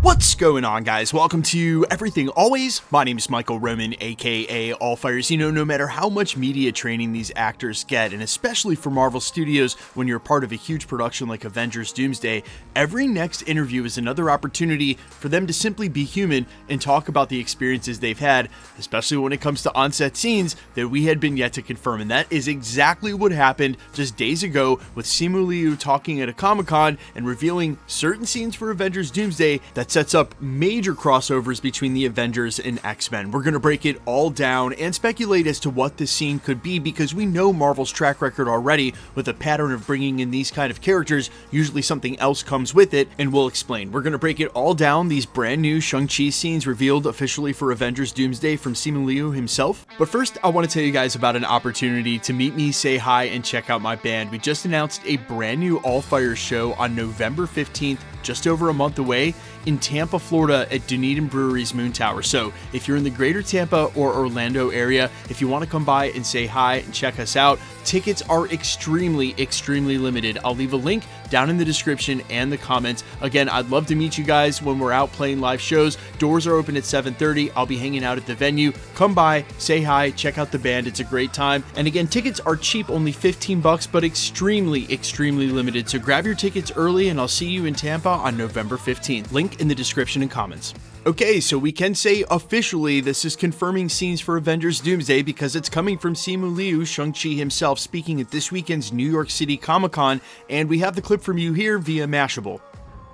What's going on, guys? Welcome to Everything Always. My name is Michael Roman, aka Allfires. You know, no matter how much media training these actors get, and especially for Marvel Studios, when you're part of a huge production like Avengers Doomsday, every next interview is another opportunity for them to simply be human and talk about the experiences they've had, especially when it comes to on-set scenes that we had been yet to confirm. And that is exactly what happened just days ago with Simu Liu talking at a Comic-Con and revealing certain scenes for Avengers Doomsday that sets up major crossovers between the Avengers and X-Men. We're going to break it all down and speculate as to what this scene could be, because we know Marvel's track record already with a pattern of bringing in these kind of characters. Usually something else comes with it, and we'll explain. We're going to break it all down, these brand new Shang-Chi scenes revealed officially for Avengers Doomsday from Simu Liu himself. But first, I want to tell you guys about an opportunity to meet me, say hi, and check out my band. We just announced a brand new All Fires show on November 15th, just over a month away, in Tampa, Florida at Dunedin Brewery's Moon Tower. So if you're in the greater Tampa or Orlando area, if you want to come by and say hi and check us out, tickets are extremely limited. I'll leave a link down in the description and the comments. Again, I'd love to meet you guys when we're out playing live shows. Doors are open at 7:30. I'll be hanging out at the venue. Come by, say hi, check out the band. It's a great time. And again, tickets are cheap, only $15, but extremely limited. So grab your tickets early and I'll see you in Tampa on November 15th. Link in the description and comments. Okay, so we can say officially this is confirming scenes for Avengers Doomsday because it's coming from Simu Liu, Shang-Chi himself, speaking at this weekend's New York City Comic-Con, and we have the clip from you here via Mashable.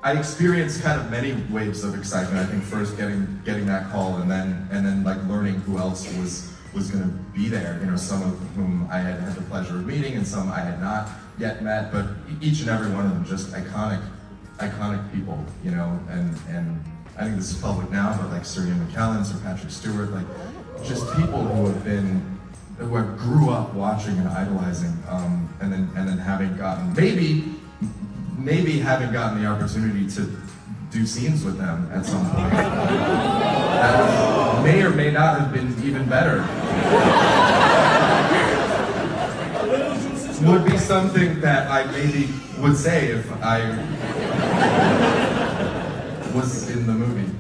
I experienced kind of many waves of excitement. I think first getting that call, and then like learning who else was going to be there. You know, some of whom I had the pleasure of meeting, and some I had not yet met. But each and every one of them just iconic people. You know, and I think this is public now, but like Sir Ian McKellen, Sir Patrick Stewart, like just people who I grew up watching and idolizing, and then having gotten maybe having gotten the opportunity to do scenes with them at some point. That may or may not have been even better. Would be something that I maybe would say if I was in the movie.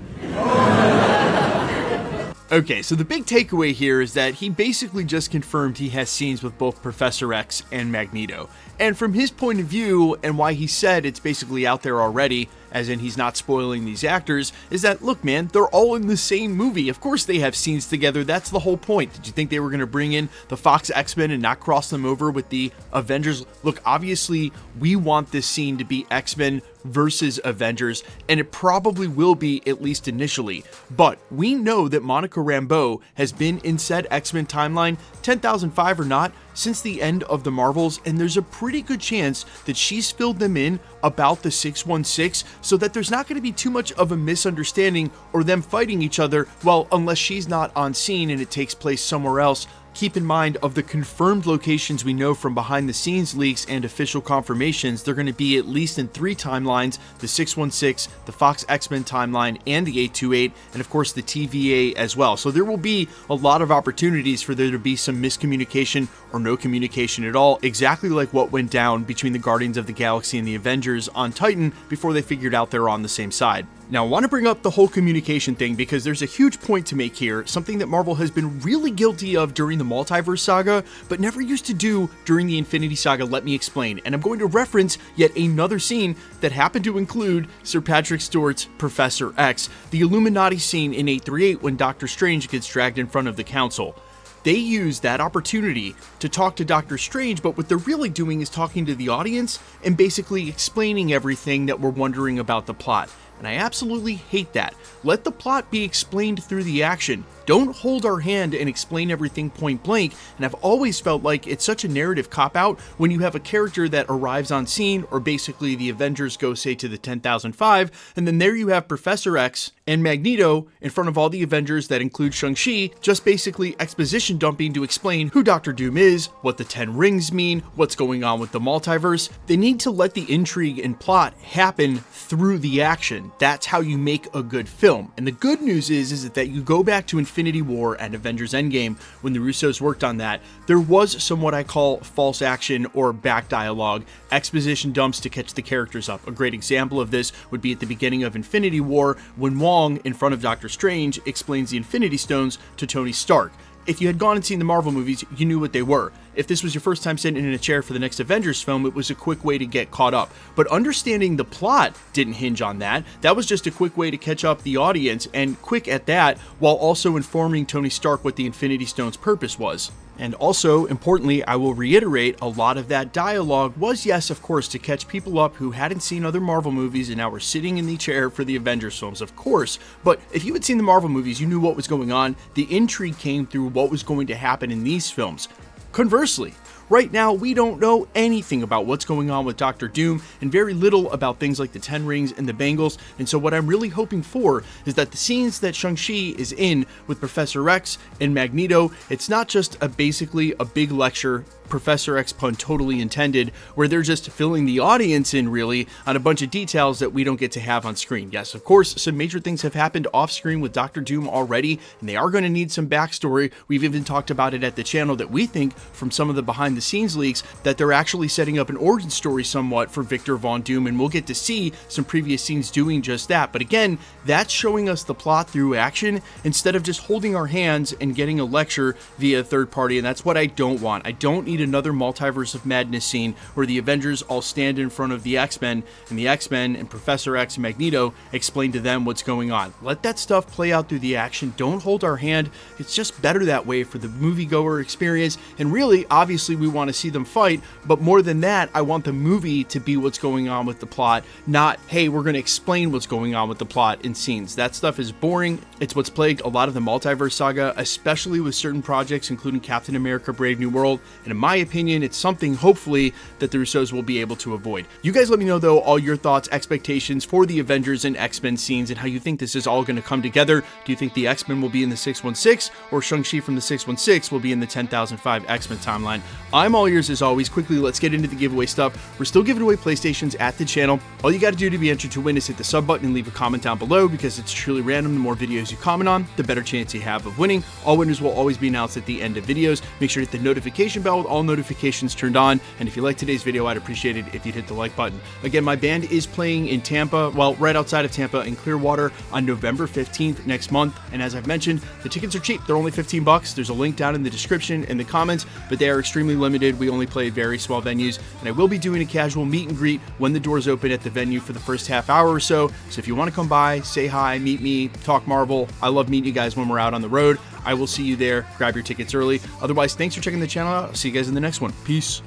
Okay, so the big takeaway here is that he basically just confirmed he has scenes with both Professor X and Magneto. And from his point of view, and why he said it's basically out there already, as in he's not spoiling these actors, is that, look man, they're all in the same movie. Of course they have scenes together, that's the whole point. Did you think they were going to bring in the Fox X-Men and not cross them over with the Avengers? Look, obviously we want this scene to be X-Men versus Avengers, and it probably will be, at least initially. But we know that Monica Rambeau has been in said X-Men timeline, 10,005 or not, since the end of the Marvels, and there's a pretty good chance that she's filled them in about the 616, so that there's not going to be too much of a misunderstanding or them fighting each other, well, unless she's not on scene and it takes place somewhere else. Keep in mind, of the confirmed locations we know from behind the scenes leaks and official confirmations, they're going to be at least in 3 timelines: the 616, the Fox X-Men timeline, and the 828, and of course the TVA as well. So there will be a lot of opportunities for there to be some miscommunication or no communication at all, exactly like what went down between the Guardians of the Galaxy and the Avengers on Titan before they figured out they're on the same side. Now, I want to bring up the whole communication thing because there's a huge point to make here, something that Marvel has been really guilty of during the Multiverse Saga, but never used to do during the Infinity Saga. Let me explain. And I'm going to reference yet another scene that happened to include Sir Patrick Stewart's Professor X, the Illuminati scene in 838 when Doctor Strange gets dragged in front of the Council. They use that opportunity to talk to Doctor Strange, but what they're really doing is talking to the audience and basically explaining everything that we're wondering about the plot. And I absolutely hate that. Let the plot be explained through the action. Don't hold our hand and explain everything point blank, and I've always felt like it's such a narrative cop-out when you have a character that arrives on scene, or basically the Avengers go, say, to the 10,005, and then there you have Professor X and Magneto in front of all the Avengers that include Shang-Chi, just basically exposition dumping to explain who Dr. Doom is, what the 10 rings mean, what's going on with the multiverse. They need to let the intrigue and plot happen through the action. That's how you make a good film. And the good news is that you go back to Infinity War and Avengers Endgame when the Russos worked on that, there was some what I call false action or back dialogue, exposition dumps to catch the characters up. A great example of this would be at the beginning of Infinity War when Wong, in front of Doctor Strange, explains the Infinity Stones to Tony Stark. If you had gone and seen the Marvel movies, you knew what they were. If this was your first time sitting in a chair for the next Avengers film, it was a quick way to get caught up. But understanding the plot didn't hinge on that. That was just a quick way to catch up the audience, and quick at that, while also informing Tony Stark what the Infinity Stones' purpose was. And also, importantly, I will reiterate, a lot of that dialogue was, yes, of course, to catch people up who hadn't seen other Marvel movies and now were sitting in the chair for the Avengers films, of course. But if you had seen the Marvel movies, you knew what was going on. The intrigue came through what was going to happen in these films. Conversely, right now, we don't know anything about what's going on with Doctor Doom and very little about things like the 10 rings and the bangles, and so what I'm really hoping for is that the scenes that Shang-Chi is in with Professor X and Magneto, it's not just basically a big lecture, Professor X pun totally intended, where they're just filling the audience in really on a bunch of details that we don't get to have on screen. Yes, of course, some major things have happened off screen with Doctor Doom already, and they are going to need some backstory. We've even talked about it at the channel that we think from some of the behind the scenes leaks that they're actually setting up an origin story somewhat for Victor Von Doom, and we'll get to see some previous scenes doing just that. But again, that's showing us the plot through action instead of just holding our hands and getting a lecture via a third party, and that's what I don't want. I don't need another Multiverse of Madness scene where the Avengers all stand in front of the X-Men, and the X-Men and Professor X and Magneto explain to them what's going on. Let that stuff play out through the action. Don't hold our hand. It's just better that way for the moviegoer experience, and really, obviously, we want to see them fight, but more than that, I want the movie to be what's going on with the plot, not, hey, we're going to explain what's going on with the plot in scenes. That stuff is boring. It's what's plagued a lot of the Multiverse saga, especially with certain projects, including Captain America Brave New World, and in my opinion, it's something, hopefully, that the Russos will be able to avoid. You guys let me know, though, all your thoughts, expectations for the Avengers and X-Men scenes, and how you think this is all going to come together. Do you think the X-Men will be in the 616, or Shang-Chi from the 616 will be in the 10,005 X-Men timeline? I'm all ears as always. Quickly, let's get into the giveaway stuff. We're still giving away PlayStations at the channel. All you got to do to be entered to win is hit the sub button and leave a comment down below, because it's truly random. The more videos you comment on, the better chance you have of winning. All winners will always be announced at the end of videos. Make sure to hit the notification bell with all notifications turned on, and if you like today's video, I'd appreciate it if you'd hit the like button. Again, my band is playing in Tampa, well, right outside of Tampa in Clearwater on November 15th next month, and as I've mentioned, the tickets are cheap. They're only $15. There's a link down in the description and the comments, but they are extremely limited. We only play at very small venues, and I will be doing a casual meet and greet when the doors open at the venue for the first half hour or so if you want to come by, say hi, meet me, talk Marvel, I love meeting you guys when we're out on the road. I will see you there. Grab your tickets early. Otherwise, thanks for checking the channel out. I'll see you guys in the next one. Peace.